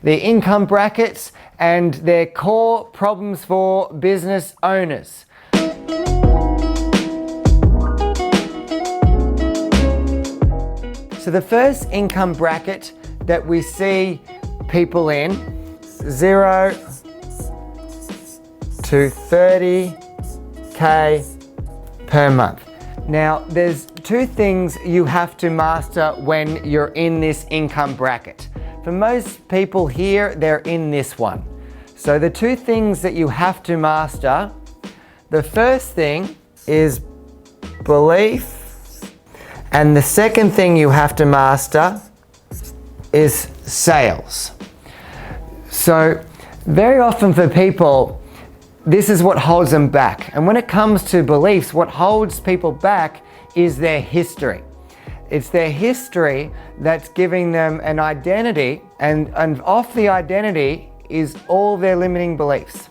the income brackets, and their core problems for business owners. So the first income bracket that we see people in, 0 to 30K per month. Now, there's two things you have to master when you're in this income bracket. For most people here, they're in this one. So the two things that you have to master, the first thing is belief, and the second thing you have to master is sales. So very often for people, this is what holds them back. And when it comes to beliefs, what holds people back is their history. It's their history that's giving them an identity, and off the identity is all their limiting beliefs.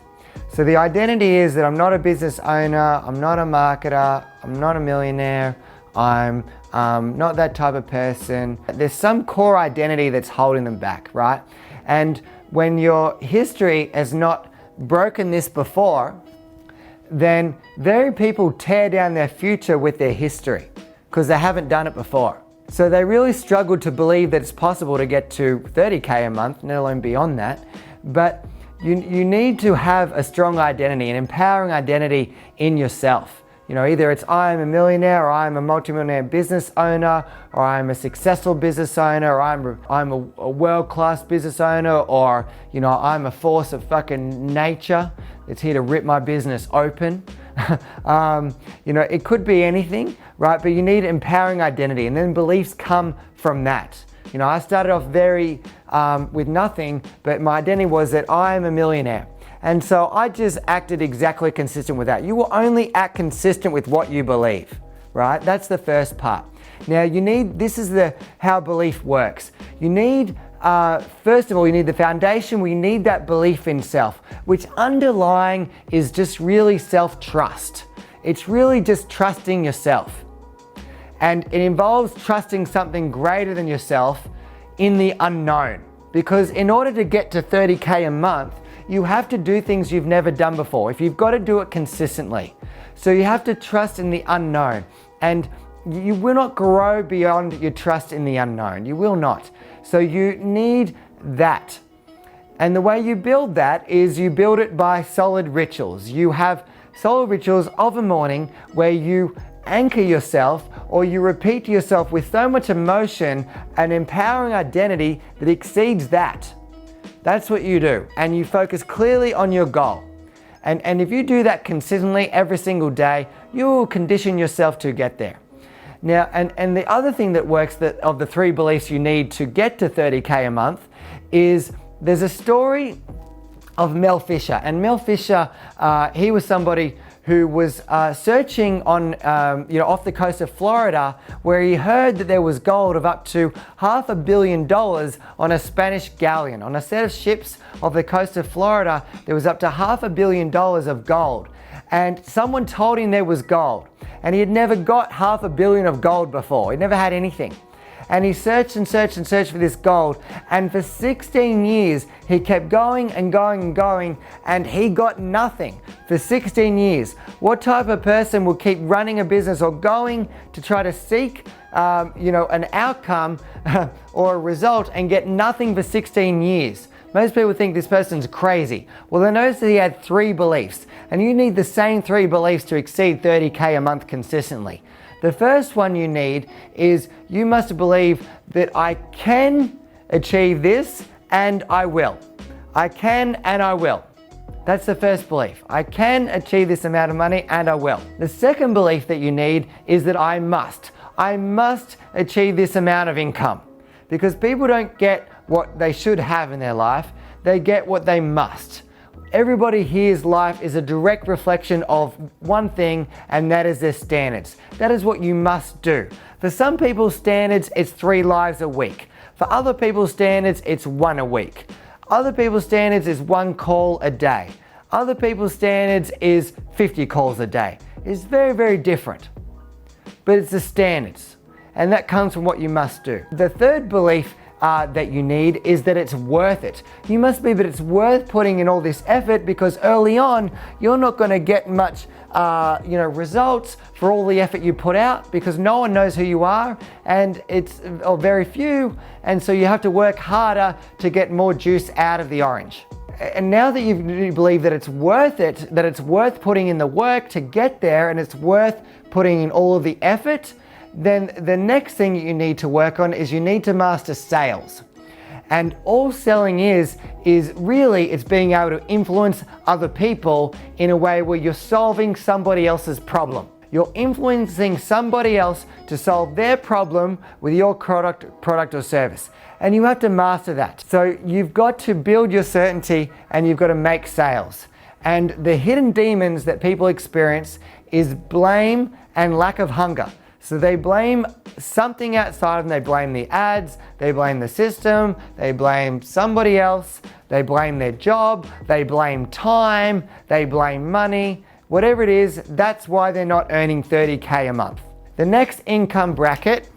So the identity is that I'm not a business owner, I'm not a marketer, I'm not a millionaire, I'm not that type of person. There's some core identity that's holding them back, right? And when your history has not broken this before, then very people tear down their future with their history because they haven't done it before. So they really struggle to believe that it's possible to get to 30K a month, let alone beyond that. But you need to have a strong identity, an empowering identity in yourself. You know, either it's I'm a millionaire, or I'm a multimillionaire business owner, or I'm a successful business owner, or I'm a world-class business owner, or, you know, I'm a force of fucking nature that's here to rip my business open. You know, it could be anything, right? But you need empowering identity, and then beliefs come from that. You know, I started off with nothing, but my identity was that I'm a millionaire. And so I just acted exactly consistent with that. You will only act consistent with what you believe, right? That's the first part. Now this is how belief works. You need, first of all, you need the foundation. We need that belief in self, which underlying is just really self-trust. It's really just trusting yourself. And it involves trusting something greater than yourself in the unknown. Because in order to get to 30K a month, you have to do things you've never done before. If you've got to do it consistently. So you have to trust in the unknown. And you will not grow beyond your trust in the unknown. You will not. So you need that. And the way you build that is you build it by solid rituals. You have solid rituals of a morning where you anchor yourself, or you repeat to yourself with so much emotion an empowering identity that exceeds that. That's what you do, and you focus clearly on your goal. And if you do that consistently every single day, you will condition yourself to get there. Now, and the other thing that works of the three beliefs you need to get to 30K a month is there's a story of Mel Fisher. And Mel Fisher, he was somebody who was searching on, off the coast of Florida, where he heard that there was gold of up to $500 million on a Spanish galleon. On a set of ships off the coast of Florida, there was up to $500 million of gold. And someone told him there was gold. And he had never got $500 million of gold before. He'd never had anything. And he searched and searched and searched for this gold. And for 16 years, he kept going and going and going, and he got nothing for 16 years. What type of person will keep running a business or going to try to seek, an outcome or a result and get nothing for 16 years? Most people think this person's crazy. Well, they noticed that he had three beliefs, and you need the same three beliefs to exceed 30K a month consistently. The first one you need is you must believe that I can achieve this and I will. I can and I will. That's the first belief. I can achieve this amount of money and I will. The second belief that you need is that I must. I must achieve this amount of income. Because people don't get what they should have in their life, they get what they must. Everybody here's life is a direct reflection of one thing, and that is their standards. That is what you must do. For some people's standards, it's 3 lives a week. For other people's standards, it's 1 a week. Other people's standards is 1 call a day. Other people's standards is 50 calls a day. It's very, very different. But it's the standards, and that comes from what you must do. The third belief that you need is that it's worth it. You must be, but it's worth putting in all this effort, because early on you're not going to get much results for all the effort you put out, because no one knows who you are, and it's very few, and so you have to work harder to get more juice out of the orange. And now that you believe that it's worth it, that it's worth putting in the work to get there, and it's worth putting in all of the effort, then the next thing you need to work on is you need to master sales. And all selling is really, it's being able to influence other people in a way where you're solving somebody else's problem. You're influencing somebody else to solve their problem with your product or service. And you have to master that. So you've got to build your certainty, and you've got to make sales. And the hidden demons that people experience is blame and lack of hunger. So they blame something outside of them. They blame the ads, they blame the system, they blame somebody else, they blame their job, they blame time, they blame money. Whatever it is, that's why they're not earning 30K a month. The next income bracket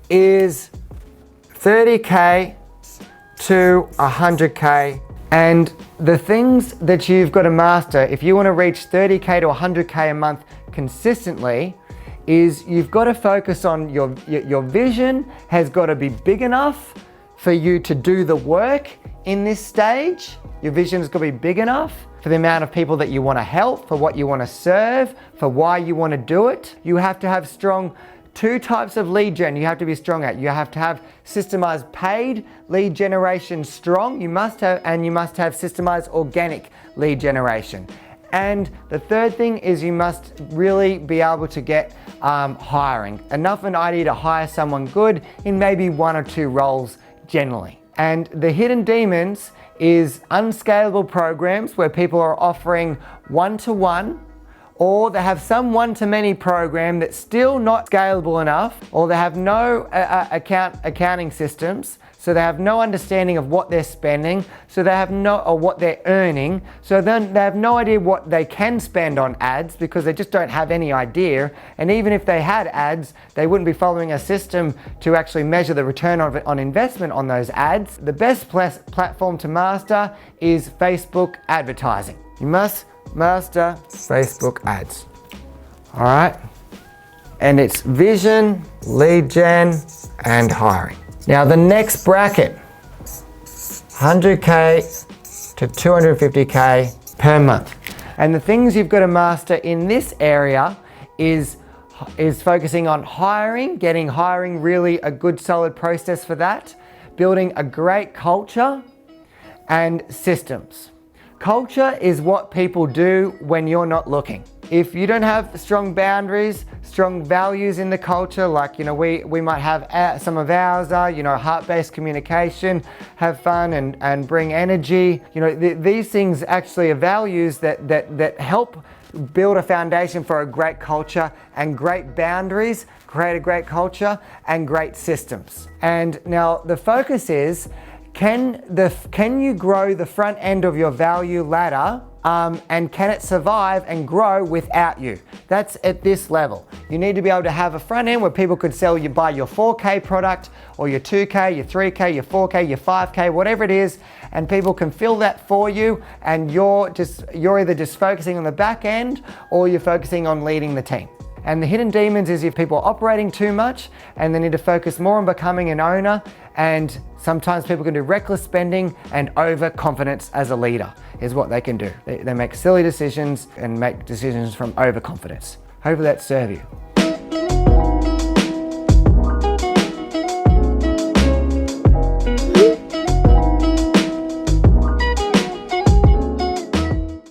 is 30K to 100K. And the things that you've got to master if you want to reach 30K to 100K a month consistently is you've got to focus on your vision has got to be big enough for you to do the work in this stage. Your vision has got to be big enough for the amount of people that you want to help, for what you want to serve, for why you want to do it. You have to have strong two types of lead gen you have to be strong at. You have to have systemized paid lead generation strong. You must have systemized organic lead generation. And the third thing is you must really be able to get hiring. Enough of an idea to hire someone good in maybe 1 or 2 roles generally. And the hidden demons is unscalable programs where people are offering one-to-one, or they have some one-to-many program that's still not scalable enough, or they have no accounting systems, so they have no understanding of what they're spending, or what they're earning, so then they have no idea what they can spend on ads because they just don't have any idea. And even if they had ads, they wouldn't be following a system to actually measure the return on investment on those ads. The best platform to master is Facebook advertising. You must master Facebook ads. All right. And it's vision, lead gen, and hiring. Now the next bracket, 100K to 250K per month. And the things you've got to master in this area is focusing on hiring, getting hiring really a good solid process for that, building a great culture, and systems. Culture is what people do when you're not looking. If you don't have strong boundaries, strong values in the culture, like, we might have some of ours are, heart-based communication, have fun and bring energy. These things actually are values that help build a foundation for a great culture, and great boundaries create a great culture and great systems. And now the focus is, can you grow the front end of your value ladder, and can it survive and grow without you? That's at this level. You need to be able to have a front end where people could buy your 4K product, or your 2K, your 3K, your 4K, your 5K, whatever it is, and people can fill that for you, and you're either just focusing on the back end, or you're focusing on leading the team. And the hidden demons is if people are operating too much and they need to focus more on becoming an owner, and sometimes people can do reckless spending and overconfidence as a leader is what they can do. They make silly decisions and make decisions from overconfidence. Hopefully that serves you.